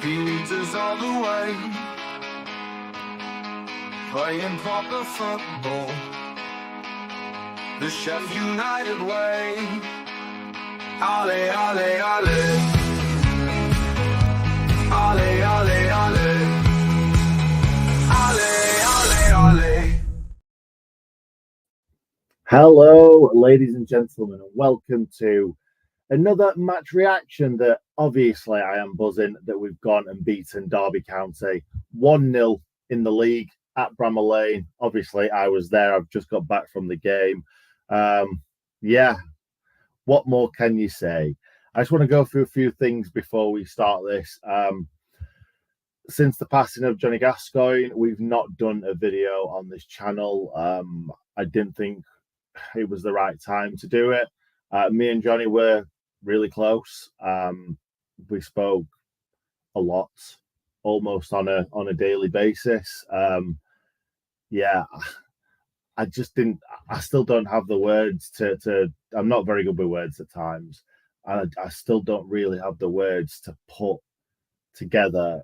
He leads us all the way, playing proper football, the Sheff United way. Ale, ale, ale, ale, ale, ale, ale, ale, ale. Hello, ladies and gentlemen, and welcome to another match reaction that obviously I am buzzing that we've gone and beaten Derby County 1-0 in the league at Bramall Lane. Obviously, I was there. I've just got back from the game. Yeah, what more can you say? I just want to go through a few things before we start this. Since the passing of Johnny Gascoigne, we've not done a video on this channel. I didn't think it was the right time to do it. Me and Johnny were really close. We spoke a lot, almost on a daily basis. Yeah, I just didn't. I still don't have the words to. I'm not very good with words at times, and I still don't really have the words to put together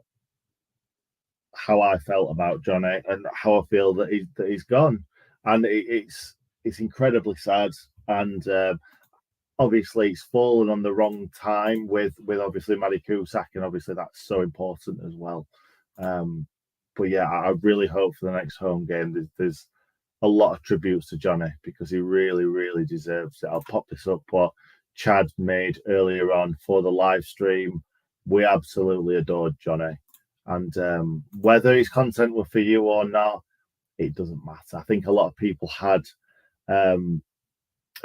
how I felt about Johnny and how I feel that he's gone, and it's incredibly sad. And obviously it's fallen on the wrong time with obviously Maddie Cusack, and obviously that's so important as well. But yeah, I really hope for the next home game there's a lot of tributes to Johnny, because he really deserves it. I'll pop this up what Chad made earlier on for the live stream. We absolutely adored Johnny, and whether his content were for you or not, it doesn't matter. I think a lot of people had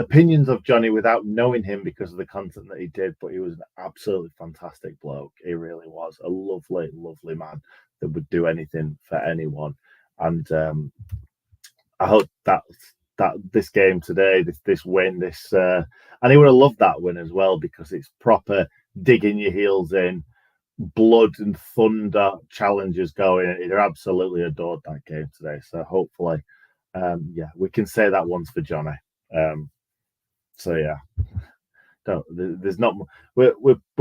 opinions of Johnny without knowing him because of the content that he did, but he was an absolutely fantastic bloke. He really was a lovely man that would do anything for anyone. And I hope that this game today, this win, and he would have loved that win as well, because it's proper digging your heels in, blood and thunder challenges going. He absolutely adored that game today. So hopefully, yeah, we can say that once for Johnny. So yeah, there's not. We're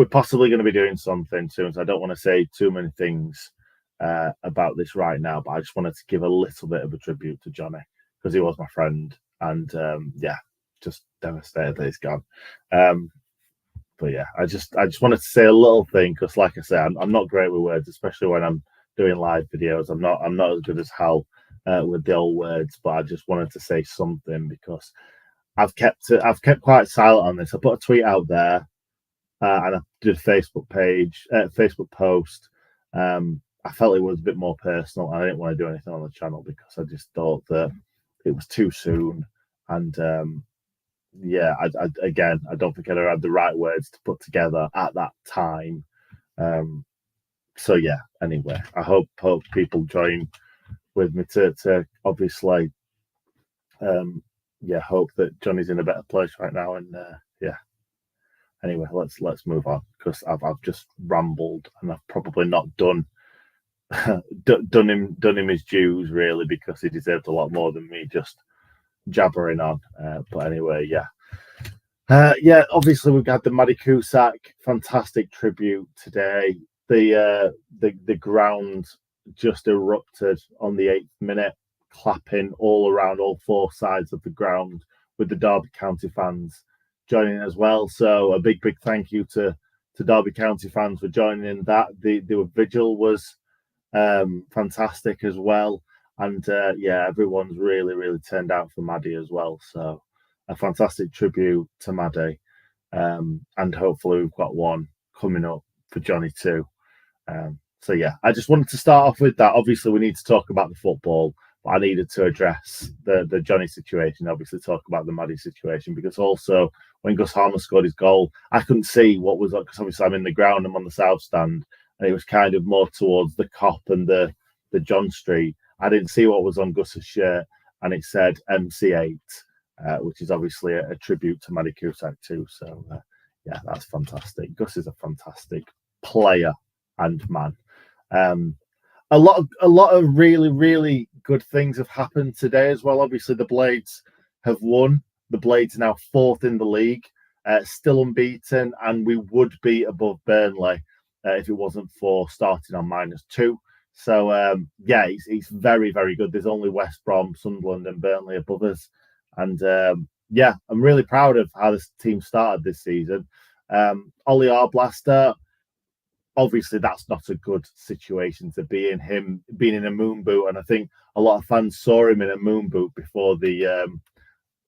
possibly going to be doing something soon, so I don't want to say too many things about this right now. But I just wanted to give a little bit of a tribute to Johnny, because he was my friend, and yeah, just devastated that he's gone. But yeah, I just wanted to say a little thing, because like I say, I'm not great with words, especially when I'm doing live videos. I'm not as good as Hal with the old words, but I just wanted to say something, because I've kept quite silent on this. I put a tweet out there, and I did a Facebook post. I felt it was a bit more personal, and I didn't want to do anything on the channel because I just thought that it was too soon. And yeah, I don't think I'd had the right words to put together at that time. So yeah, anyway, I hope people join with me to obviously yeah, hope that Johnny's in a better place right now. And yeah, anyway, let's move on, because I've just rambled, and I've probably not done him his dues really, because he deserved a lot more than me just jabbering on. But anyway, yeah, yeah, obviously we've got the Maddie Cusack fantastic tribute today. The ground just erupted on the 8th minute, clapping all around, all four sides of the ground, with the Derby County fans joining as well. So a big thank you to Derby County fans for joining in that. The vigil was fantastic as well, and yeah, everyone's really turned out for Maddie as well. So a fantastic tribute to Maddie, and hopefully we've got one coming up for Johnny too. So yeah, I just wanted to start off with that. Obviously we need to talk about the football, but I needed to address the Johnny situation, obviously talk about the Maddie situation, because also when Gus Harmer scored his goal, I couldn't see what was up, because obviously I'm in the ground, I'm on the south stand, and it was kind of more towards the Cop and the John Street. I didn't see what was on Gus's shirt, and it said MC8, which is obviously a tribute to Maddie Cusack too. So yeah, that's fantastic. Gus is a fantastic player and man. A lot of really good things have happened today as well. Obviously, the Blades have won. The Blades are now 4th in the league, still unbeaten, and we would be above Burnley. if it wasn't for starting on -2. So yeah, he's very, very good. There's only West Brom, Sunderland, and Burnley above us, and yeah, I'm really proud of how this team started this season. Ollie Arblaster, obviously that's not a good situation to be in. Him being in a moon boot, and I think a lot of fans saw him in a moon boot before the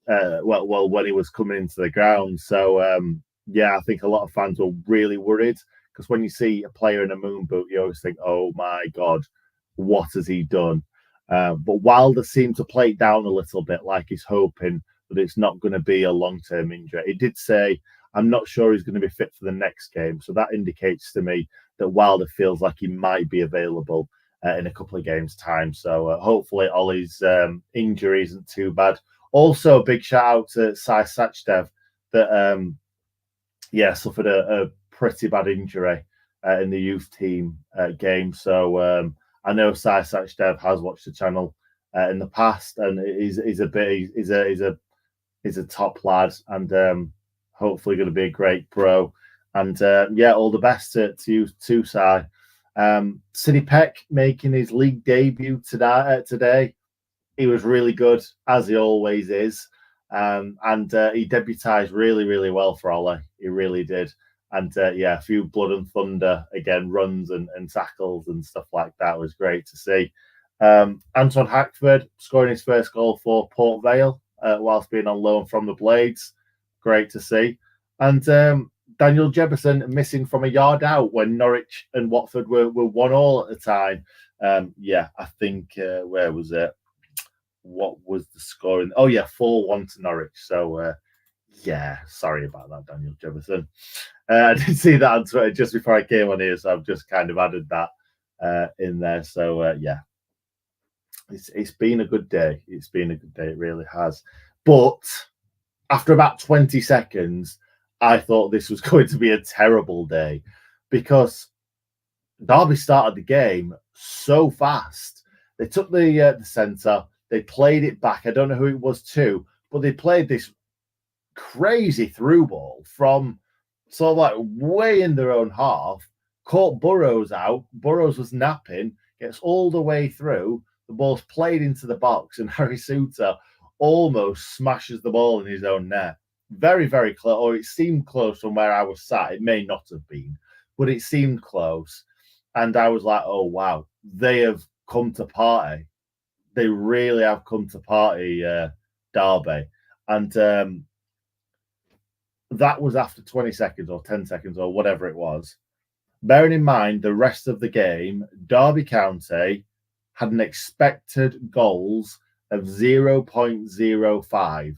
well when he was coming into the ground. So yeah, I think a lot of fans were really worried because when you see a player in a moon boot, you always think, "Oh my God, what has he done?" But Wilder seemed to play it down a little bit, like he's hoping that it's not going to be a long-term injury. He did say, "I'm not sure he's going to be fit for the next game," so that indicates to me that Wilder feels like he might be available in a couple of games' time. So hopefully Ollie's injury isn't too bad. Also, a big shout out to Sai Sachdev that yeah, suffered a pretty bad injury in the youth team game. So I know Sai Sachdev has watched the channel in the past, and he's a top lad, and hopefully going to be a great pro. And yeah, all the best to you too, Sai. Sidney Peck making his league debut today. He was really good, as he always is. And he debuted really, really well for Ollie. He really did. And yeah, a few blood and thunder, again, runs and tackles and stuff like that was great to see. Anton Hackford scoring his first goal for Port Vale whilst being on loan from the Blades. Great to see. And Daniel Jefferson missing from a yard out when Norwich and Watford were 1-1 at the time. Yeah, I think, where was it? What was the scoring? Oh, yeah, 4-1 to Norwich. So, yeah, sorry about that, Daniel Jefferson. I did see that on Twitter just before I came on here, so I've just kind of added that in there. So, yeah, it's been a good day. It's been a good day. It really has. But after about 20 seconds, I thought this was going to be a terrible day because Derby started the game so fast. They took the centre, they played it back. I don't know who it was to, but they played this crazy through ball from sort of like way in their own half, caught Burrows out. Burrows was napping, gets all the way through. The ball's played into the box, and Harry Suter almost smashes the ball in his own net. Very, very close, or it seemed close from where I was sat. It may not have been, but it seemed close. And I was like, oh, wow, they have come to party. They really have come to party, Derby. And that was after 20 seconds or 10 seconds or whatever it was. Bearing in mind the rest of the game, Derby County had an expected goals of 0.05.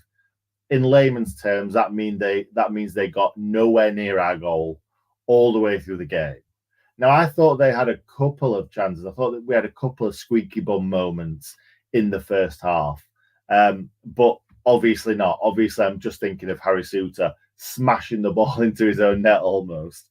In layman's terms, that means they got nowhere near our goal all the way through the game. Now, I thought they had a couple of chances. I thought that we had a couple of squeaky bum moments in the first half, but obviously not. Obviously, I'm just thinking of Harry Suter smashing the ball into his own net almost.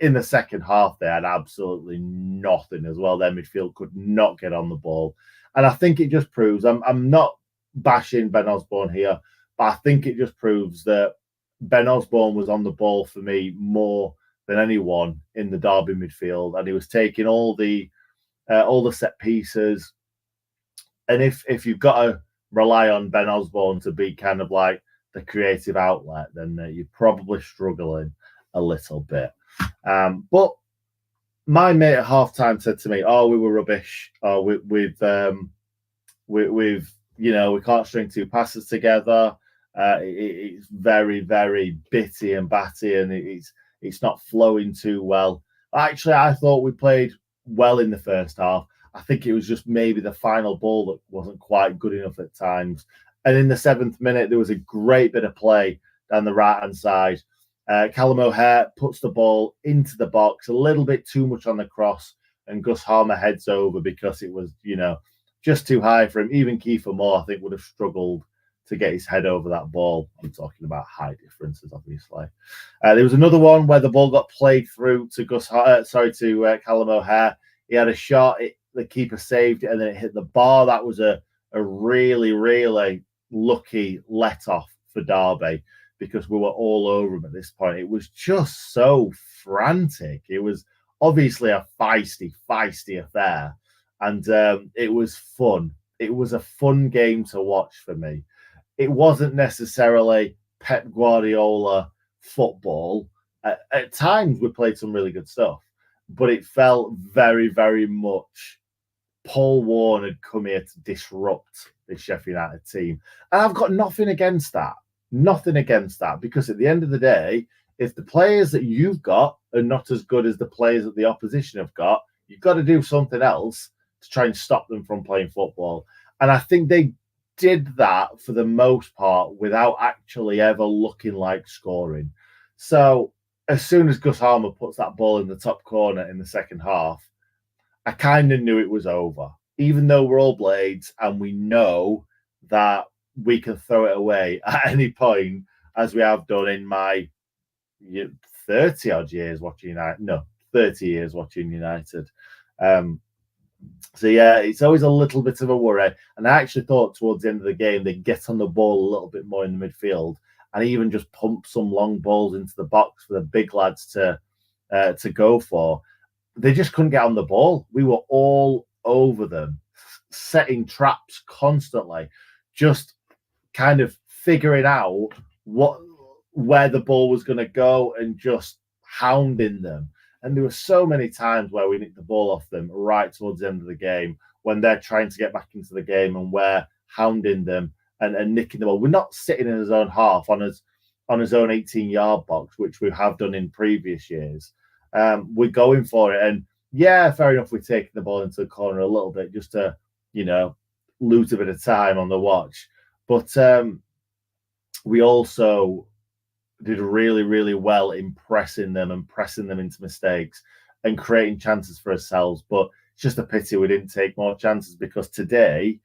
In the second half, they had absolutely nothing as well. Their midfield could not get on the ball. And I think it just proves, I'm not bashing Ben Osborne here, but I think it just proves that Ben Osborne was on the ball for me more than anyone in the Derby midfield, and he was taking all the set pieces. And if you've got to rely on Ben Osborne to be kind of like the creative outlet, then you're probably struggling a little bit. But my mate at halftime said to me, "Oh, we were rubbish. Oh, we've we can't string two passes together. It's very, very bitty and batty, and it's not flowing too well." Actually, I thought we played well in the first half. I think it was just maybe the final ball that wasn't quite good enough at times. And in the 7th minute, there was a great bit of play down the right-hand side. Callum O'Hare puts the ball into the box, a little bit too much on the cross, and Gus Harmer heads over because it was, just too high for him. Even Kieffer Moore, I think, would have struggled to get his head over that ball. I'm talking about high differences, obviously. There was another one where the ball got played through to Callum O'Hare. He had a shot, the keeper saved it, and then it hit the bar. That was a really, really lucky let-off for Derby, because we were all over them at this point. It was just so frantic. It was obviously a feisty affair, and it was fun. It was a fun game to watch for me. It wasn't necessarily Pep Guardiola football. At times, we played some really good stuff, but it felt very, very much Paul Warne had come here to disrupt the Sheffield United team. And I've got nothing against that. Nothing against that, because at the end of the day, if the players that you've got are not as good as the players that the opposition have got, you've got to do something else to try and stop them from playing football. And I think they did that for the most part without actually ever looking like scoring. So as soon as Gus Harmer puts that ball in the top corner in the second half, I kind of knew it was over, even though we're all blades and we know that we can throw it away at any point, as we have done in my 30 odd years watching United. No, 30 years watching United. So yeah, it's always a little bit of a worry. And I actually thought towards the end of the game they'd get on the ball a little bit more in the midfield and even just pump some long balls into the box for the big lads to go for. They just couldn't get on the ball. We were all over them, setting traps constantly, just kind of figuring out where the ball was going to go and just hounding them. And there were so many times where we nicked the ball off them right towards the end of the game when they're trying to get back into the game and we're hounding them and nicking the ball. We're not sitting in his own half on his own 18-yard box, which we have done in previous years. We're going for it. And yeah, fair enough, we're taking the ball into the corner a little bit just to, lose a bit of time on the watch. But we also did really, really well in pressing them and pressing them into mistakes and creating chances for ourselves. But it's just a pity we didn't take more chances, because today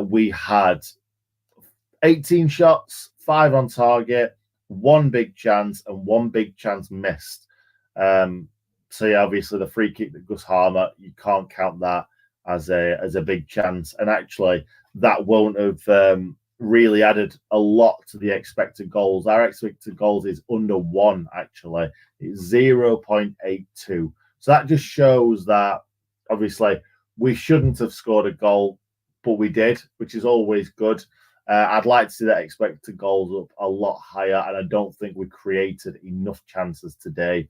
we had 18 shots, 5 on target, 1 big chance and 1 big chance missed. So yeah, obviously the free kick that Gus Harmer, you can't count that as a big chance. And actually that won't have really added a lot to the expected goals. Our expected goals is under 1, actually. It's 0.82. So that just shows that obviously we shouldn't have scored a goal, but we did, which is always good. I'd like to see that expected goals up a lot higher, and I don't think we created enough chances today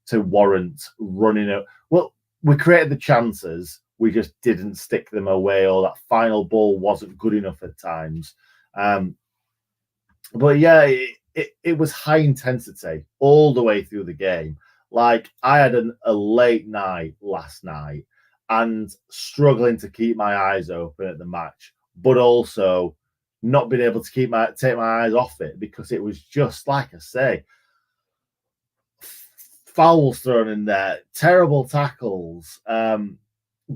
to warrant running it. Well, we created the chances, we just didn't stick them away, or that final ball wasn't good enough at times. But yeah, it was high intensity all the way through the game. Like, I had a late night last night and struggling to keep my eyes open at the match, but also not being able to take my eyes off it, because it was just, like I say, fouls thrown in there, terrible tackles,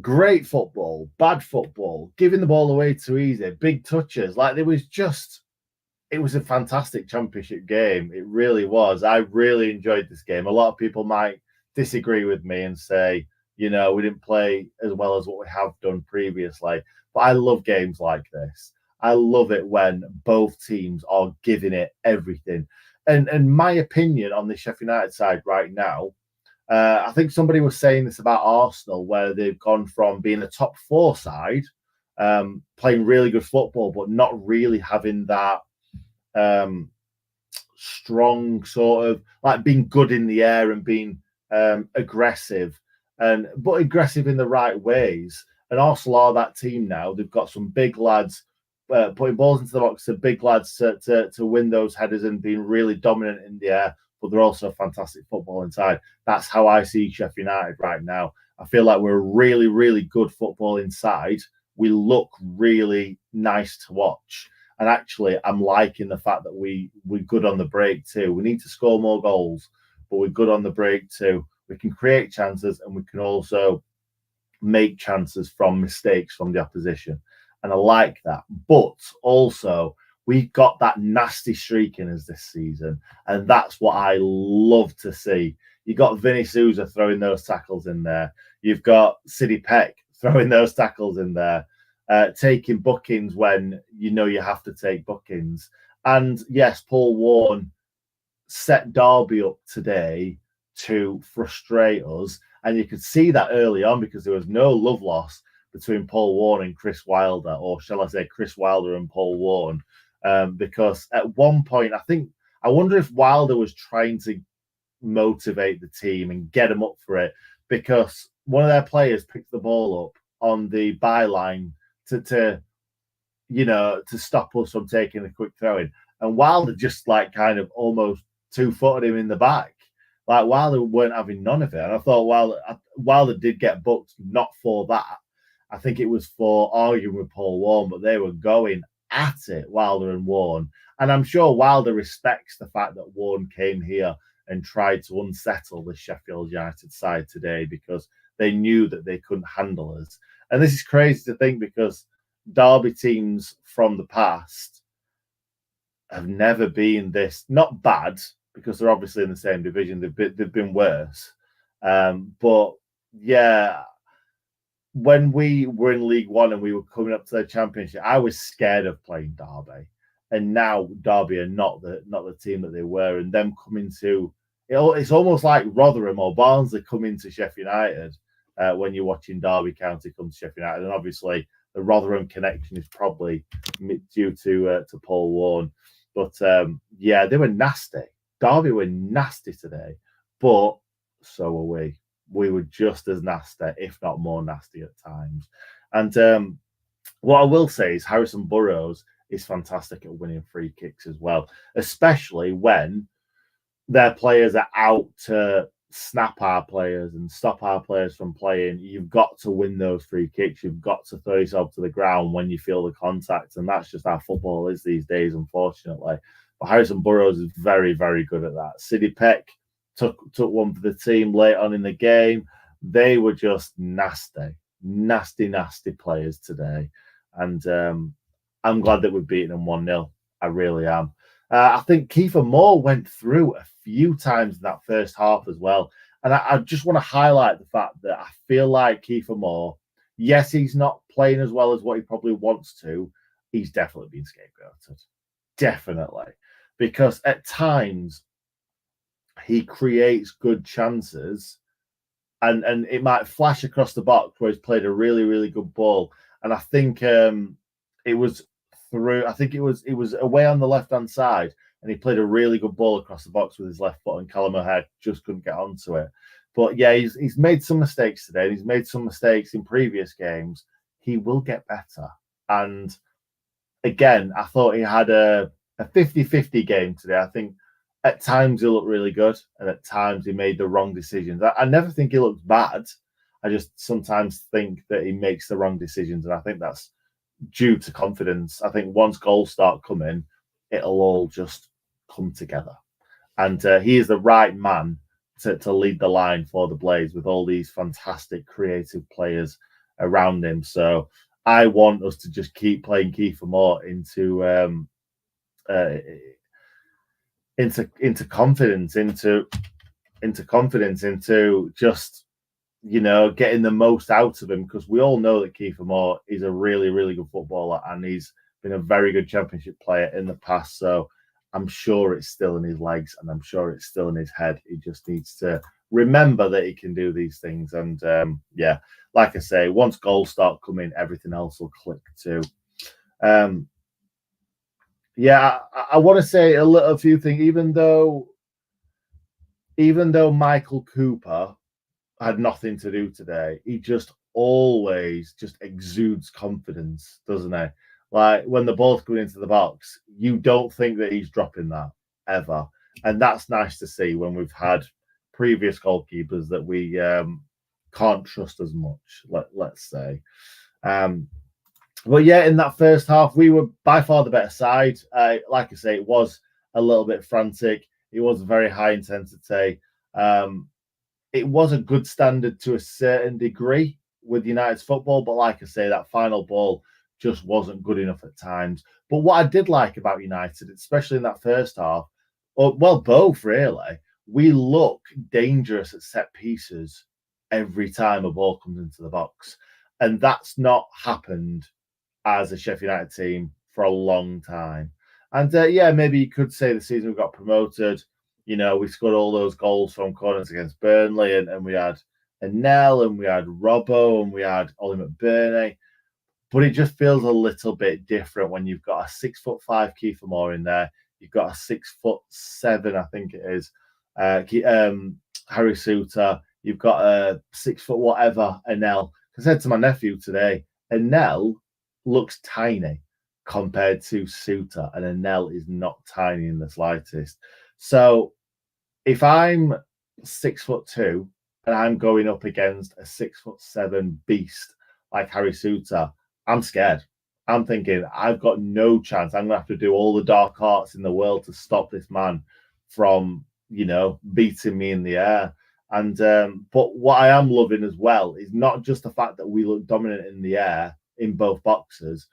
great football, bad football, giving the ball away too easy, big touches. Like, it was a fantastic championship game. It really was. I really enjoyed this game. A lot of people might disagree with me and say, we didn't play as well as what we have done previously. But I love games like this. I love it when both teams are giving it everything. And my opinion on the Sheffield United side right now, I think somebody was saying this about Arsenal, where they've gone from being a top 4 side, playing really good football, but not really having that strong sort of, like, being good in the air and being aggressive, but aggressive in the right ways. And Arsenal are that team now. They've got some big lads putting balls into the box, to big lads to win those headers and being really dominant in the air, but they're also fantastic football inside. That's how I see Sheffield United right now. I feel like we're really, really good football inside. We look really nice to watch. And actually, I'm liking the fact that we're good on the break too. We need to score more goals, but we're good on the break too. We can create chances, and we can also make chances from mistakes from the opposition. And I like that. But also, we got that nasty streak in us this season, and that's what I love to see. You got Vinny Souza throwing those tackles in there. You've got Sidney Peck throwing those tackles in there, taking bookings when you know you have to take bookings. And yes, Paul Warne set Derby up today to frustrate us. And you could see that early on because there was no love loss between Paul Warne and Chris Wilder, or shall I say Chris Wilder and Paul Warne. Because at one point, I wonder if Wilder was trying to motivate the team and get them up for it, because one of their players picked the ball up on the byline to stop us from taking a quick throw in. And Wilder just like kind of almost 2-footed him in the back. Like Wilder weren't having none of it. And I thought Wilder did get booked, not for that. I think it was for arguing with Paul Warne, but they were going at it, Wilder and Warne. And I'm sure Wilder respects the fact that Warne came here and tried to unsettle the Sheffield United side today, because they knew that they couldn't handle us. And this is crazy to think, because Derby teams from the past have never been this, not bad, because they're obviously in the same division. They've been worse. But yeah, when we were in League One and we were coming up to the Championship, I was scared of playing Derby. And now Derby are not the team that they were, and them coming to it's almost like Rotherham or Barnsley coming to Sheffield United when you're watching Derby County come to Sheffield United, and obviously the Rotherham connection is probably due to Paul Warne, but yeah, they were nasty. Derby were nasty today, but so were we. We were just as nasty, if not more nasty at times. And what I will say is Harrison Burrows is fantastic at winning free kicks as well, especially when their players are out to snap our players and stop our players from playing. You've got to win those free kicks. You've got to throw yourself to the ground when you feel the contact, and that's just how football is these days, unfortunately. But Harrison Burrows is very, very good at that. Sidney Peck took one for the team late on in the game. They were just nasty players today, and I'm glad that we've beaten them 1-0. I really am. I think Kieffer Moore went through a few times in that first half as well. And I just want to highlight the fact that I feel like Kieffer Moore, yes, he's not playing as well as what he probably wants to. He's definitely been scapegoated. Definitely. Because at times he creates good chances, and it might flash across the box where he's played a really, really good ball. And I think it was away on the left-hand side, and he played a really good ball across the box with his left foot, and Callum O'Hare just couldn't get onto it. But yeah, he's made some mistakes today, and he's made some mistakes in previous games. He will get better. And again, I thought he had a 50-50 game today. I think at times he looked really good, and at times he made the wrong decisions. I never think he looks bad. I just sometimes think that he makes the wrong decisions, and I think that's due to confidence. I think once goals start coming, it'll all just come together. And he is the right man to lead the line for the Blades with all these fantastic creative players around him. So I want us to just keep playing Kieffer Moore into confidence, into just, getting the most out of him, because we all know that Kieffer Moore is a really, really good footballer, and he's been a very good Championship player in the past. So I'm sure it's still in his legs, and I'm sure it's still in his head. He just needs to remember that he can do these things. And yeah, like I say, once goals start coming, everything else will click too. Yeah, I want to say a few things. Even though Michael Cooper had nothing to do today, he just always just exudes confidence, doesn't he? Like when the ball's going into the box, you don't think that he's dropping that ever. And that's nice to see when we've had previous goalkeepers that we can't trust as much, let's say. But yeah, in that first half, we were by far the better side. Like I say, it was a little bit frantic. It was very high intensity. It was a good standard to a certain degree with United's football, but like I say, that final ball just wasn't good enough at times. But what I did like about United, especially in that first half, well, both really, we look dangerous at set pieces every time a ball comes into the box. And that's not happened as a Sheffield United team for a long time. And yeah, maybe you could say the season we got promoted, we scored all those goals from corners against Burnley, and we had Nell, and we had Robbo, and we had Ollie McBurney. But it just feels a little bit different when you've got a 6'5" Kieffer Moore in there. You've got a 6'7", I think it is, Harry Suter. You've got a 6 whatever, Nell. I said to my nephew today, Nell looks tiny compared to Suter, and Nell is not tiny in the slightest. So if I'm 6'2" and I'm going up against a 6'7" beast like Harry Suter, I'm scared. I'm thinking I've got no chance. I'm gonna have to do all the dark arts in the world to stop this man from, beating me in the air. And but what I am loving as well is not just the fact that we look dominant in the air in both boxes.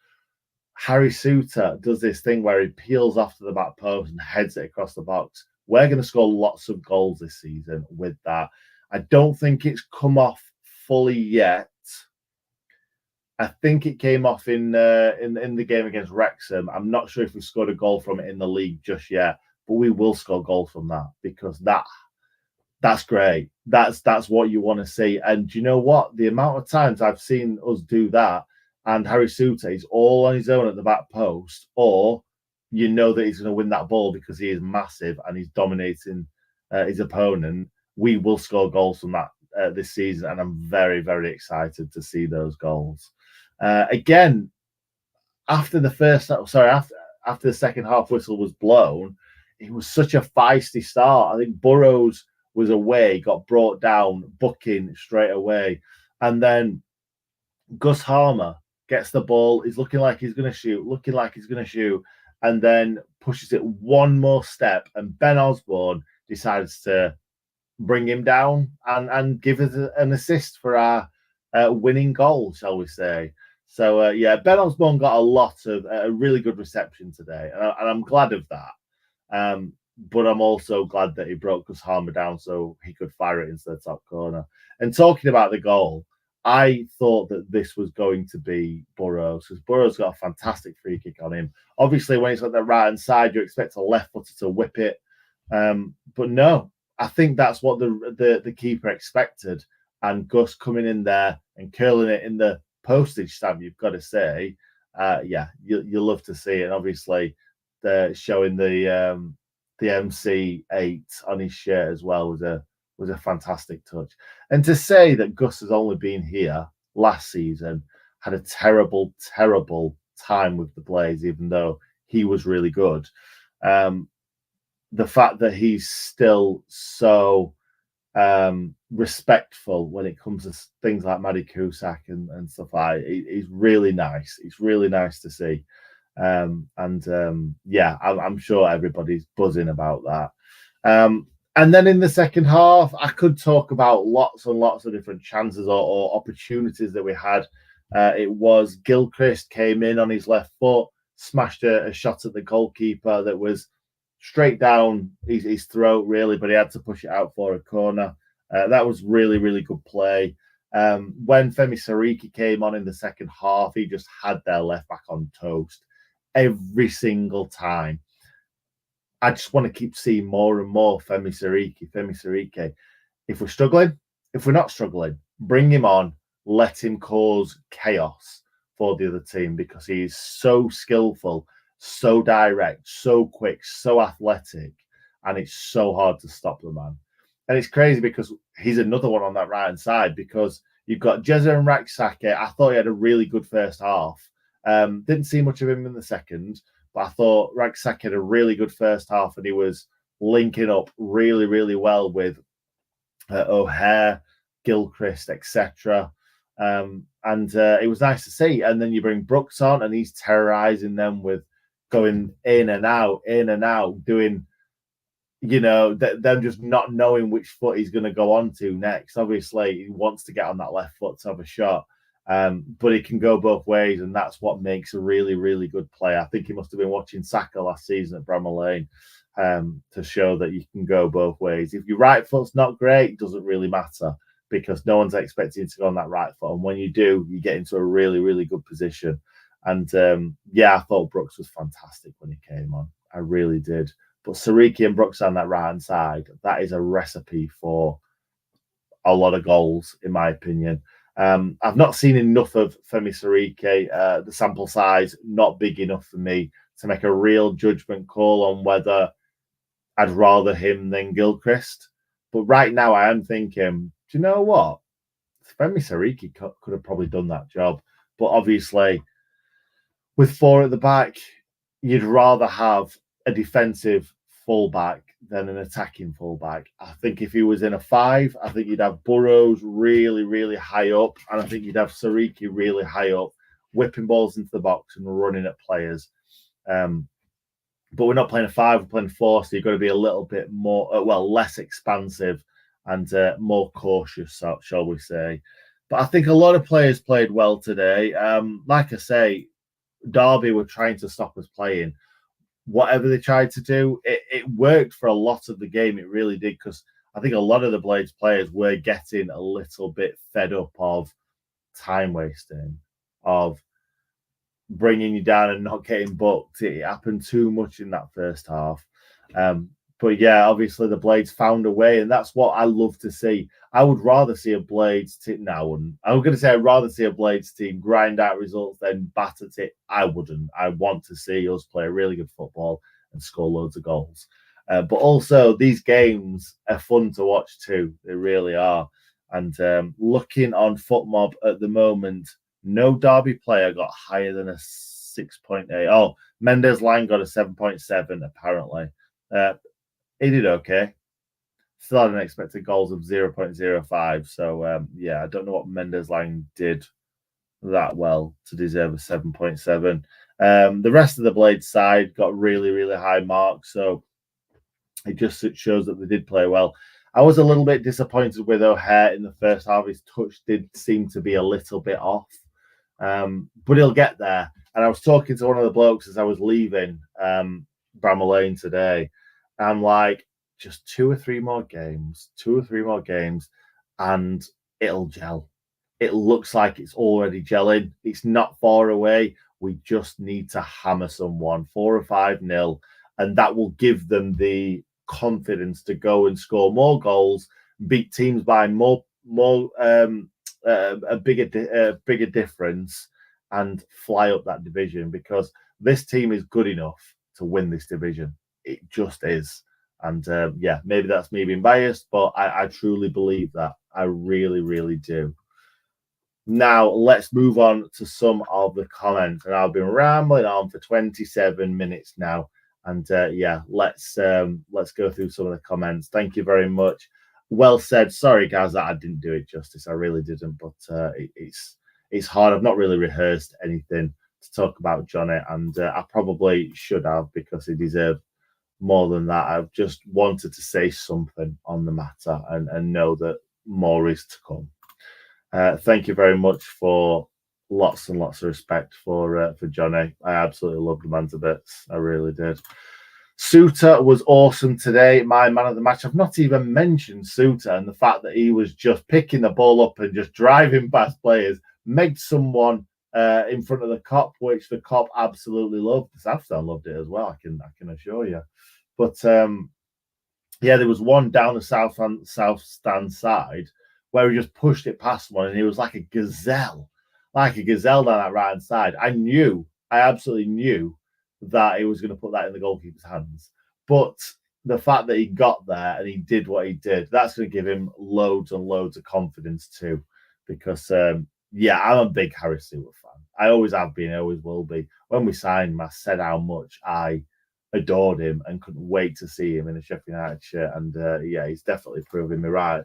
Harry Suter does this thing where he peels off to the back post and heads it across the box. We're going to score lots of goals this season with that. I don't think it's come off fully yet. I think it came off in the game against Wrexham. I'm not sure if we scored a goal from it in the league just yet, but we will score goals from that, because that's great. That's what you want to see. And you know what? The amount of times I've seen us do that, and Harry Suter is all on his own at the back post, or that he's going to win that ball because he is massive and he's dominating his opponent. We will score goals from that this season, and I'm very, very excited to see those goals. Again, after the second half whistle was blown, it was such a feisty start. I think Burrows was away, got brought down, booking straight away, and then Gus Harmer gets the ball. He's looking like he's going to shoot, and then pushes it one more step, and Ben Osborne decides to bring him down and give us an assist for our winning goal, shall we say. So, yeah, Ben Osborne got a really good reception today, and I'm glad of that. But I'm also glad that he broke Gus Harmer down so he could fire it into the top corner. And talking about the goal, I thought that this was going to be Burrows, because Burrows got a fantastic free kick on him. Obviously, when it's on the right-hand side, you expect a left footer to whip it. But no, I think that's what the keeper expected. And Gus coming in there and curling it in the postage stamp, you've got to say, yeah, you love to see it. And obviously, they're showing the MC8 on his shirt as well was a fantastic touch. And to say that Gus has only been here last season, had a terrible, terrible time with the Blaze, even though he was really good. The fact that he's still so respectful when it comes to things like Maddie Cusack and stuff like that, it's really nice. It's really nice to see. Yeah, I'm sure everybody's buzzing about that. And then in the second half, I could talk about lots and lots of different chances or opportunities that we had. It was Gilchrist came in on his left foot, smashed a shot at the goalkeeper that was straight down his throat, really, but he had to push it out for a corner. That was really, really good play. When Femi Sariki came on in the second half, he just had their left back on toast every single time. I just want to keep seeing more and more Femi Sariki. If we're struggling, if we're not struggling, bring him on, let him cause chaos for the other team, because he is so skillful, so direct, so quick, so athletic, and it's so hard to stop the man. And it's crazy because he's another one on that right-hand side, because you've got Jezza and Raksake. I thought he had a really good first half. Didn't see much of him in the second, but I thought Raksake had a really good first half, and he was linking up really, really well with O'Hare, Gilchrist, etc. And it was nice to see. And then you bring Brooks on, and he's terrorizing them with going in and out, doing, them just not knowing which foot he's going to go on to next. Obviously, he wants to get on that left foot to have a shot. But it can go both ways, and that's what makes a really, really good play. I think he must have been watching Saka last season at Bramall Lane to show that you can go both ways. If your right foot's not great, it doesn't really matter, because no one's expecting you to go on that right foot. And when you do, you get into a really, really good position. And yeah, I thought Brooks was fantastic when he came on. I really did. But Sariki and Brooks on that right-hand side, that is a recipe for a lot of goals, in my opinion. I've not seen enough of Femi Sariki. The sample size, not big enough for me to make a real judgment call on whether I'd rather him than Gilchrist. But right now, I am thinking, do you know what? Femi Sariki could have probably done that job. But obviously, with four at the back, you'd rather have a defensive fullback than an attacking fullback. I think if he was in a five, I think you'd have Burrows really, really high up, and I think you'd have Sariki really high up, whipping balls into the box and running at players. But we're not playing a five, we're playing four, so you've got to be a little bit more, less expansive and more cautious, shall we say. But I think a lot of players played well today. Like I say, Derby were trying to stop us playing. Whatever they tried to do, it worked for a lot of the game. It really did, because I think a lot of the Blades players were getting a little bit fed up of time wasting, of bringing you down and not getting booked. It happened too much in that first half. But yeah, obviously the Blades found a way, and that's what I love to see. I would rather see a Blades team now, and I was going to say I'd rather see a Blades team grind out results than bat at it. I wouldn't. I want to see us play really good football and score loads of goals. But also, these games are fun to watch too. They really are. And looking on FootMob at the moment, no Derby player got higher than a 6.8. Oh, Mendes Lang got a 7.7 apparently. He did okay. Still had an expected goals of 0.05. So, yeah, I don't know what Mendes Lang did that well to deserve a 7.7. The rest of the Blades side got really, really high marks. So it just shows that they did play well. I was a little bit disappointed with O'Hare in the first half. His touch did seem to be a little bit off. But he'll get there. And I was talking to one of the blokes as I was leaving Bramall Lane today. I'm like, just two or three more games, and it'll gel. It looks like it's already gelling. It's not far away. We just need to hammer someone 4 or 5-0, and that will give them the confidence to go and score more goals, beat teams by a bigger difference, and fly up that division, because this team is good enough to win this division. It just is. And yeah, maybe that's me being biased, but I truly believe that. I really, really do. Now, let's move on to some of the comments. And I've been rambling on for 27 minutes now. And yeah, let's go through some of the comments. Thank you very much. Well said. Sorry, guys, that I didn't do it justice. I really didn't. But it's hard. I've not really rehearsed anything to talk about Johnny. And I probably should have, because he deserved more than that. I've just wanted to say something on the matter and know that more is to come. Thank you very much for lots and lots of respect for Johnny. I absolutely loved the man to bits. I really did. Suter was awesome today. My man of the match. I've not even mentioned Suter, and the fact that he was just picking the ball up and just driving past players, made someone in front of the Kop, which the Kop absolutely loved. The South Stand loved it as well. I can assure you. But yeah, there was one down the South Stand side where he just pushed it past one, and he was like a gazelle down that right hand side. I absolutely knew that he was going to put that in the goalkeeper's hands. But the fact that he got there and he did what he did, that's going to give him loads and loads of confidence too. Because yeah, I'm a big Harry Stewart fan. I always have been, I always will be. When we signed him, I said how much I adored him and couldn't wait to see him in a Sheffield United shirt. And yeah, he's definitely proving me right.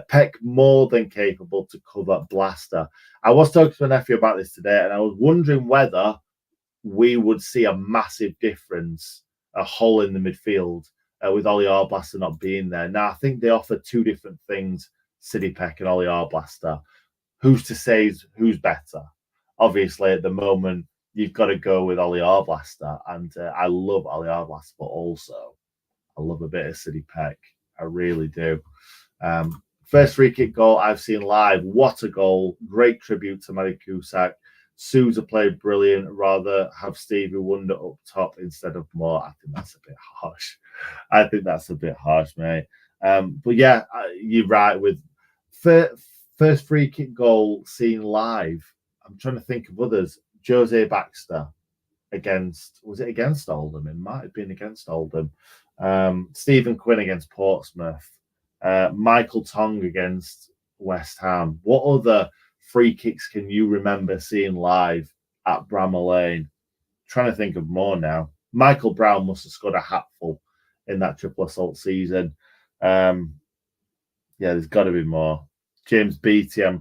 Peck more than capable to cover Blaster. I was talking to my nephew about this today, and I was wondering whether we would see a massive difference, a hole in the midfield with Ollie Arblaster not being there. Now, I think they offer two different things, City Peck and Ollie Arblaster. Who's to say who's better? Obviously, at the moment, you've got to go with Ollie Arblaster, and I love Ollie Arblaster, but also I love a bit of City Peck. I really do. First free kick goal I've seen live. What a goal. Great tribute to Mari Cusack. Sousa played brilliant. Rather have Stevie Wonder up top instead of Moore. I think that's a bit harsh. I think that's a bit harsh, mate. But yeah, you're right with first free kick goal seen live. I'm trying to think of others. Jose Baxter was it against Oldham? It might have been against Oldham. Stephen Quinn against Portsmouth. Michael Tong against West Ham. What other free kicks can you remember seeing live at Bramall Lane? Trying to think of more now. Michael Brown must have scored a hatful in that triple assault season. Yeah, there's got to be more. James Beattie, I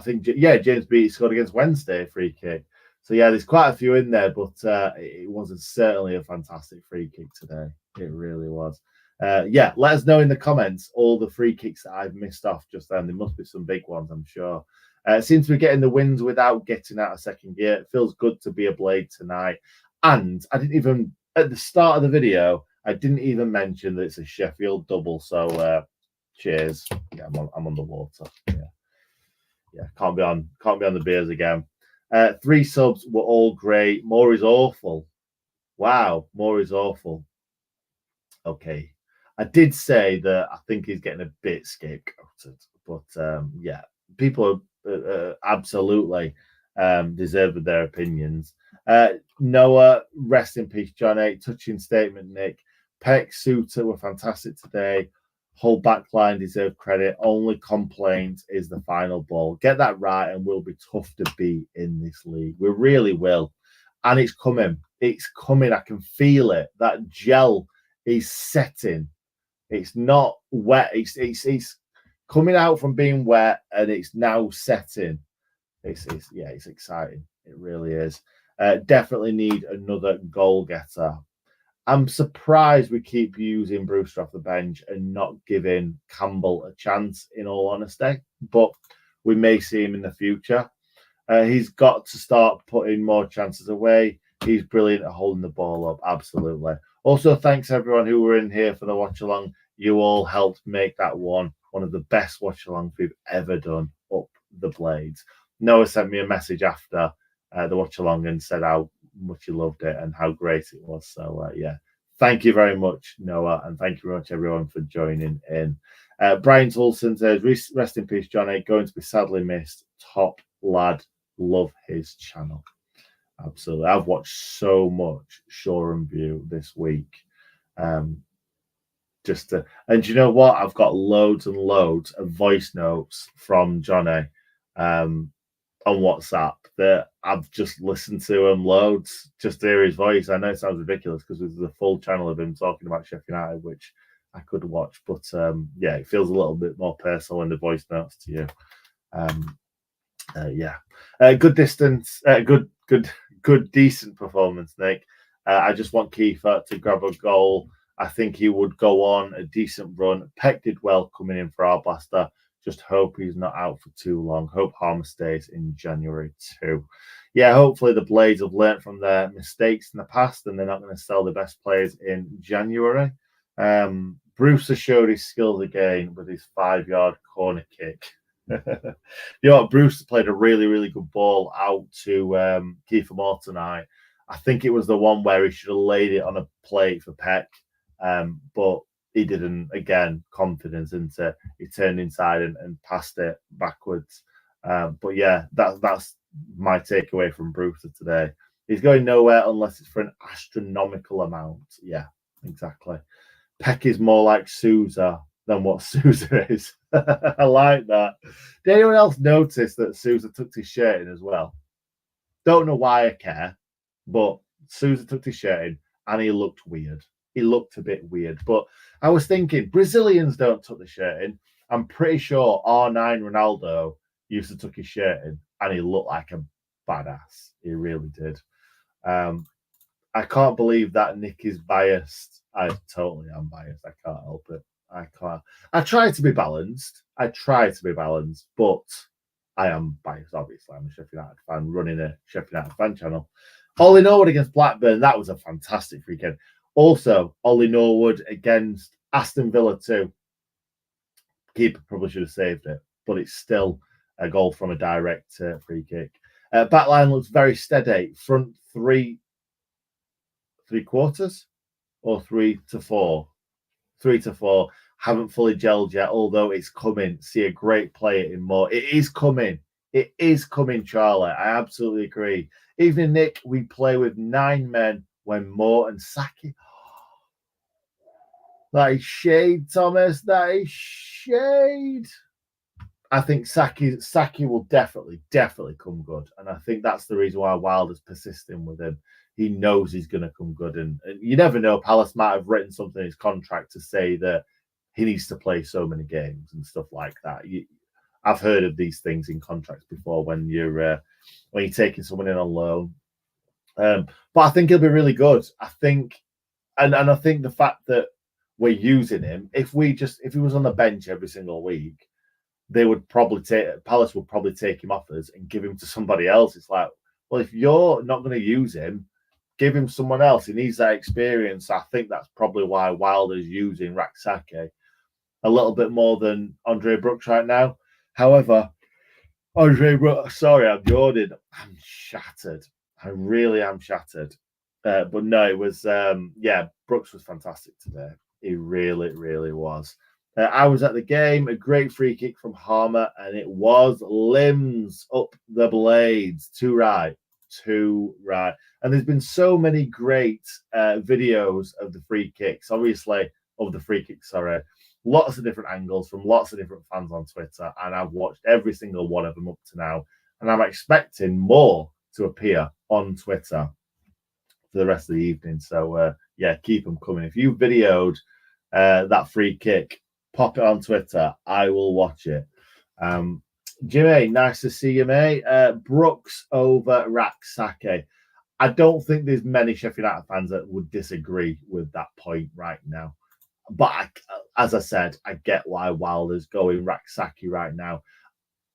think James Beattie scored against Wednesday free kick. So yeah, there's quite a few in there, but it wasn't certainly a fantastic free kick today. It really was. Yeah, let us know in the comments all the free kicks that I've missed off just then. There must be some big ones, I'm sure. Seems to be getting the wins without getting out of second gear. It feels good to be a Blade tonight. And I didn't even, at the start of the video, I didn't even mention that it's a Sheffield double. So cheers. Yeah, I'm on the water. Yeah, can't be on the beers again. 3 subs were all great. Moore is awful. Wow, Moore is awful. Okay. I did say that I think he's getting a bit scapegoated, but yeah, people absolutely deserve their opinions. Noah, rest in peace, Johnny. Touching statement, Nick. Peck, Suter were fantastic today. Whole back line deserve credit. Only complaint is the final ball. Get that right, and we'll be tough to beat in this league. We really will. And it's coming. It's coming. I can feel it. That gel is setting. It's not wet. It's coming out from being wet, and it's now setting. It's exciting. It really is. Definitely need another goal getter. I'm surprised we keep using Brewster off the bench and not giving Campbell a chance, in all honesty, but we may see him in the future. He's got to start putting more chances away. He's brilliant at holding the ball up, absolutely. Also, thanks everyone who were in here for the watch-along. You all helped make that one of the best watch-alongs we've ever done up the Blades. Noah sent me a message after the watch-along and said how much he loved it and how great it was. So yeah, thank you very much, Noah, and thank you very much everyone for joining in. Brian Toulson says, rest in peace, Johnny, going to be sadly missed. Top lad, love his channel. Absolutely. I've watched so much Shore and View this week. And you know what? I've got loads and loads of voice notes from Johnny on WhatsApp that I've just listened to him loads just to hear his voice. I know it sounds ridiculous because there's a full channel of him talking about Sheff United, which I could watch, but yeah, it feels a little bit more personal in the voice notes to you. Yeah, good distance, good decent performance, Nick. I just want Kieffer to grab a goal. I think he would go on a decent run. Peck did well coming in for Arblaster. Just hope he's not out for too long. Hope Harmer stays in January too. Yeah, hopefully the Blades have learnt from their mistakes in the past and they're not going to sell the best players in January. Brewster showed his skills again with his 5-yard corner kick. You know what? Brewster played a really, really good ball out to Kieffer Moore tonight. I think it was the one where he should have laid it on a plate for Peck, but he didn't. Again, confidence into he turned inside and passed it backwards. But yeah, that's my takeaway from Brewster today. He's going nowhere unless it's for an astronomical amount. Yeah, exactly. Peck is more like Sousa than what Sousa is. I like that. Did anyone else notice that Sousa tucked his shirt in as well? Don't know why I care, but Sousa tucked his shirt in and he looked weird. He looked a bit weird. But I was thinking, Brazilians don't tuck the shirt in. I'm pretty sure R9 Ronaldo used to tuck his shirt in and he looked like a badass. He really did. I can't believe that Nick is biased. I totally am biased. I can't help it. I can't. I try to be balanced. But I am biased, obviously. I'm a Sheff United fan running a Sheff United fan channel. Ollie Norwood against Blackburn. That was a fantastic weekend. Also, Ollie Norwood against Aston Villa too. Keeper probably should have saved it, but it's still a goal from a direct free kick. Backline looks very steady. Front three quarters or 3 to 4. 3 to 4 haven't fully gelled yet, although it's coming. See a great player in Moore. It is coming. It is coming, Charlie. I absolutely agree. Even in Nick, we play with 9 men when Moore and Saki. That is shade, Thomas. That is shade. I think Saki will definitely come good. And I think that's the reason why Wilder's persisting with him. He knows he's going to come good. And you never know. Palace might have written something in his contract to say that he needs to play so many games and stuff like that. I've heard of these things in contracts before when you're taking someone in on loan. But I think he'll be really good. I think, and I think the fact that we're using him, if he was on the bench every single week, Palace would probably take him off us and give him to somebody else. It's like, well, if you're not going to use him, give him someone else. He needs that experience. I think that's probably why Wilder's using Rak-Saki a little bit more than Andre Brooks right now. However, Andre Brooks, sorry, I'm yawning. I'm shattered. I really am shattered. But no, it was, Brooks was fantastic today. He really, really was. I was at the game, a great free kick from Harmer, and it was limbs up the blades. Too right. And there's been so many great videos of the free kicks, lots of different angles from lots of different fans on Twitter, and I've watched every single one of them up to now, and I'm expecting more to appear on Twitter for the rest of the evening. So, keep them coming. If you videoed that free kick, pop it on Twitter. I will watch it. Jimmy, nice to see you, mate. Brooks over Rak-Saki. I don't think there's many Sheffield United fans that would disagree with that point right now. But as I said, I get why Wilder's going Rak-Saki right now.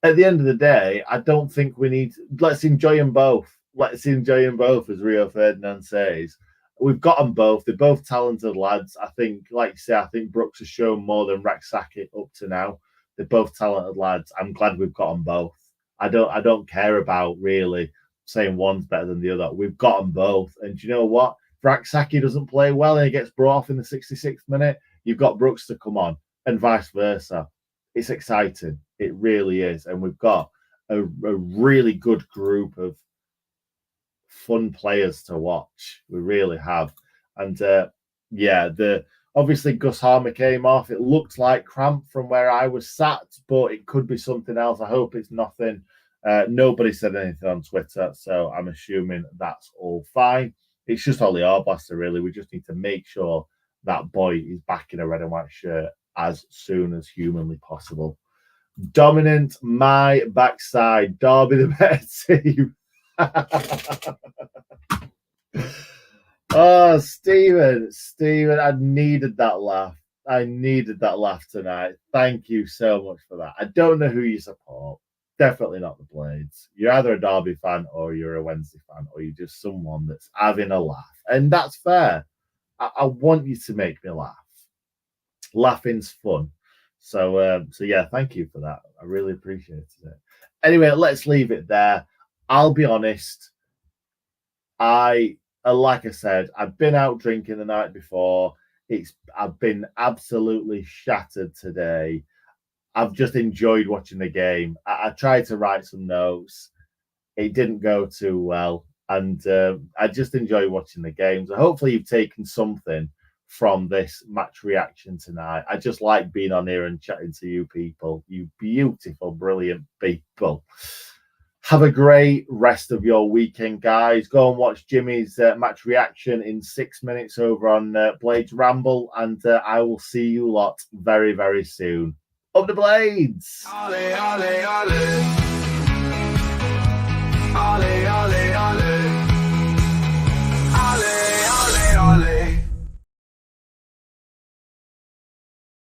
At the end of the day, I don't think we need... Let's enjoy them both. Let's enjoy them both, as Rio Ferdinand says. We've got them both. They're both talented lads. I think, like you say, I think Brooks has shown more than Rak-Saki up to now. They're both talented lads. I'm glad we've got them both. I don't care about really saying one's better than the other. We've got them both. And do you know what? If Rak-Saki doesn't play well and he gets brought off in the 66th minute, you've got Brooks to come on, and vice versa. It's exciting. It really is. And we've got a really good group of fun players to watch. We really have. And obviously Gus Harmer came off. It looked like cramp from where I was sat, but it could be something else. I hope it's nothing. Nobody said anything on Twitter, so I'm assuming that's all fine. It's just Ollie Arblaster, really. We just need to make sure that boy is back in a red and white shirt as soon as humanly possible. Dominant my backside. Derby the better team. Oh, Stephen, I needed that laugh. I needed that laugh tonight. Thank you so much for that. I don't know who you support. Definitely not the Blades. You're either a Derby fan or you're a Wednesday fan, or you're just someone that's having a laugh. And that's fair. I want you to make me laugh. Laughing's fun. So thank you for that. I really appreciate it. Anyway, let's leave it there. I'll be honest. Like I said, I've been out drinking the night before. I've been absolutely shattered today. I've just enjoyed watching the game. I tried to write some notes. It didn't go too well. And I just enjoy watching the games. So hopefully you've taken something from this match reaction tonight. I just like being on here and chatting to you people. You beautiful, brilliant people. Have a great rest of your weekend, guys. Go and watch Jimmy's match reaction in 6 minutes over on Blades Ramble. And I will see you lot very, very soon. Up the Blades! Ollie, ollie, ollie.